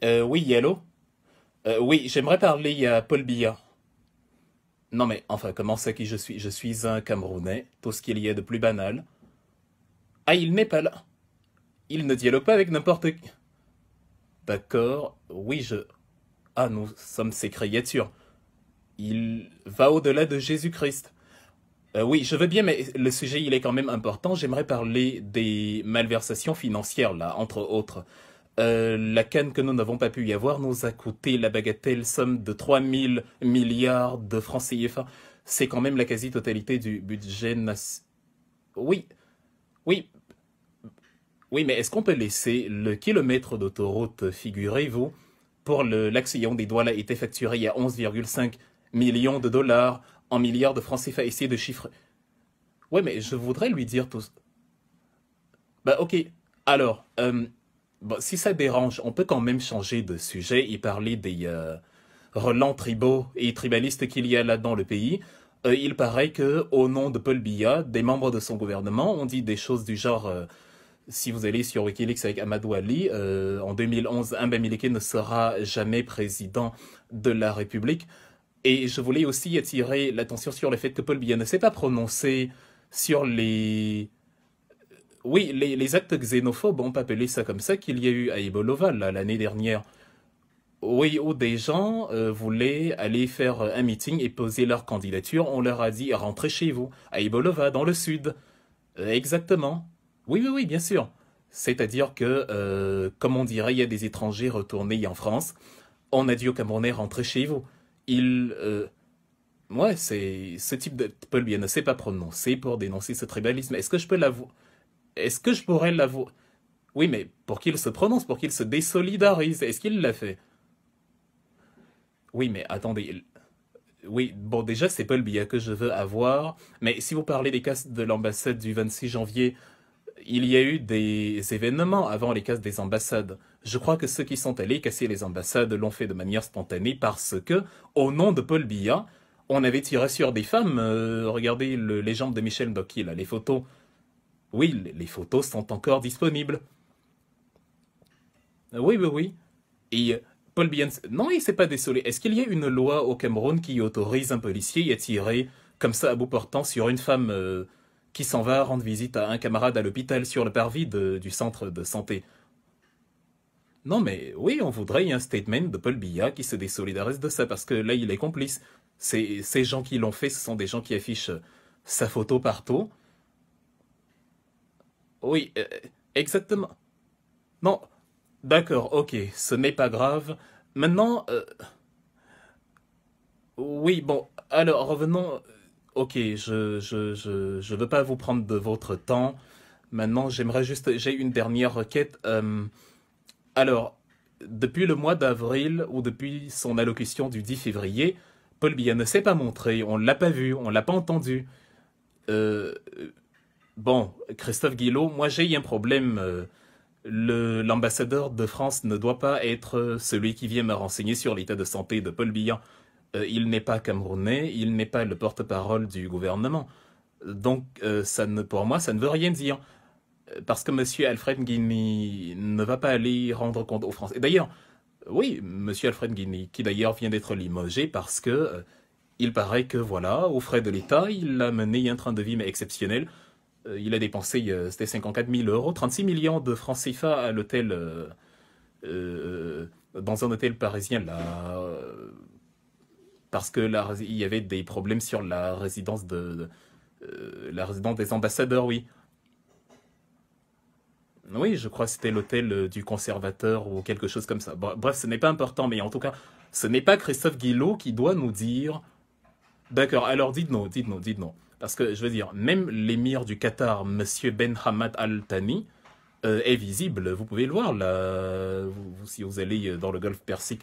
Oui, allô? Oui, j'aimerais parler à Paul Biya. Non mais, enfin, comment c'est qui je suis? Je suis un Camerounais, tout ce qu'il y a de plus banal. Ah, il n'est pas là. Il ne dialogue pas avec n'importe qui. D'accord, oui, je... Ah, nous sommes ses créatures. Il va au-delà de Jésus-Christ. Oui, je veux bien, mais le sujet, il est quand même important. J'aimerais parler des malversations financières, là, entre autres. La canne que nous n'avons pas pu y avoir nous a coûté la bagatelle somme de 3 000 milliards de francs CFA. C'est quand même la quasi-totalité du budget national. Oui, oui, oui, mais est-ce qu'on peut laisser le kilomètre d'autoroute, figurez-vous, pour l'accident des Douala était facturé à 11,5 millions de dollars en milliards de francs CFA. Essayez de chiffrer. Ouais, mais je voudrais lui dire tout. Bah, ok. Alors, bon, si ça dérange, on peut quand même changer de sujet et parler des relents tribaux et tribalistes qu'il y a là dans le pays. Il paraît que, au nom de Paul Biya, des membres de son gouvernement ont dit des choses du genre si vous allez sur Wikileaks avec Amadou Ali, en 2011, Mbamileke ne sera jamais président de la République. Et je voulais aussi attirer l'attention sur le fait que Paul Biya ne s'est pas prononcé sur les oui, les actes xénophobes, on peut appeler ça comme ça, qu'il y a eu à Ibolova l'année dernière. Oui, où des gens voulaient aller faire un meeting et poser leur candidature. On leur a dit rentrez chez vous, à Ibolova, dans le sud. Exactement. Oui, oui, oui, bien sûr. C'est-à-dire que, comme on dirait, il y a des étrangers retournés en France. On a dit aux Camerounais rentrez chez vous. Ils, ouais, c'est ce type de Paul Biya ne s'est pas prononcé pour dénoncer ce tribalisme. Est-ce que je peux l'avouer? Est-ce que je pourrais l'avouer? Oui, mais pour qu'il se prononce, pour qu'il se désolidarise, est-ce qu'il l'a fait? Oui, mais attendez. Oui, bon, déjà, c'est pas le billet que je veux avoir. Mais si vous parlez des cas de l'ambassade du 26 janvier, il y a eu des événements avant les cas des ambassades. Je crois que ceux qui sont allés casser les ambassades l'ont fait de manière spontanée parce que, au nom de Paul Biya, on avait tiré sur des femmes. Regardez le légende de Michel Doki, là, les photos. Oui, les photos sont encore disponibles. Oui, oui, oui. Et Paul Biya, non, il s'est pas désolé. Est-ce qu'il y a une loi au Cameroun qui autorise un policier à tirer comme ça à bout portant sur une femme qui s'en va rendre visite à un camarade à l'hôpital sur le parvis du centre de santé? Non, mais oui, on voudrait un statement de Paul Biya qui se désolidarise de ça parce que là, il est complice. Ces gens qui l'ont fait, ce sont des gens qui affichent sa photo partout. Oui, exactement. Non, d'accord, ok, ce n'est pas grave. Maintenant, oui, bon, alors revenons. Ok, je veux pas vous prendre de votre temps. Maintenant, j'aimerais juste, j'ai une dernière requête. Alors, depuis le mois d'avril ou depuis son allocution du 10 février, Paul Biya ne s'est pas montré, on l'a pas vu, on l'a pas entendu. Euh, bon, Christophe Guilot, moi j'ai un problème. L'ambassadeur de France ne doit pas être celui qui vient me renseigner sur l'état de santé de Paul Biya. Il n'est pas camerounais, il n'est pas le porte-parole du gouvernement. Donc, ça ne, pour moi, ça ne veut rien dire. Parce que Monsieur Alfred Guinée ne va pas aller rendre compte aux Français. Et d'ailleurs, oui, Monsieur Alfred Guinée, qui d'ailleurs vient d'être limogé parce que il paraît que voilà, aux frais de l'État, il a mené un train de vie mais exceptionnel. Il a dépensé, c'était 54 000 euros, 36 millions de francs CFA à l'hôtel, dans un hôtel parisien là, parce que il y avait des problèmes sur la résidence des ambassadeurs, oui. Oui, je crois que c'était l'hôtel du conservateur ou quelque chose comme ça. Bref, ce n'est pas important, mais en tout cas, ce n'est pas Christophe Guilot qui doit nous dire. D'accord, alors dites-nous, dites-nous, dites-nous. Parce que je veux dire, même l'émir du Qatar, Monsieur Ben Hamad Al Thani, est visible. Vous pouvez le voir là, si vous allez dans le Golfe Persique.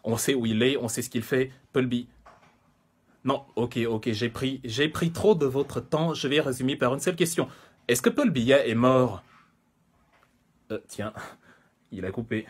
On sait où il est, on sait ce qu'il fait. Paul B. Non, ok, ok, j'ai pris trop de votre temps. Je vais résumer par une seule question. Est-ce que Paul Biya est mort? Tiens, il a coupé.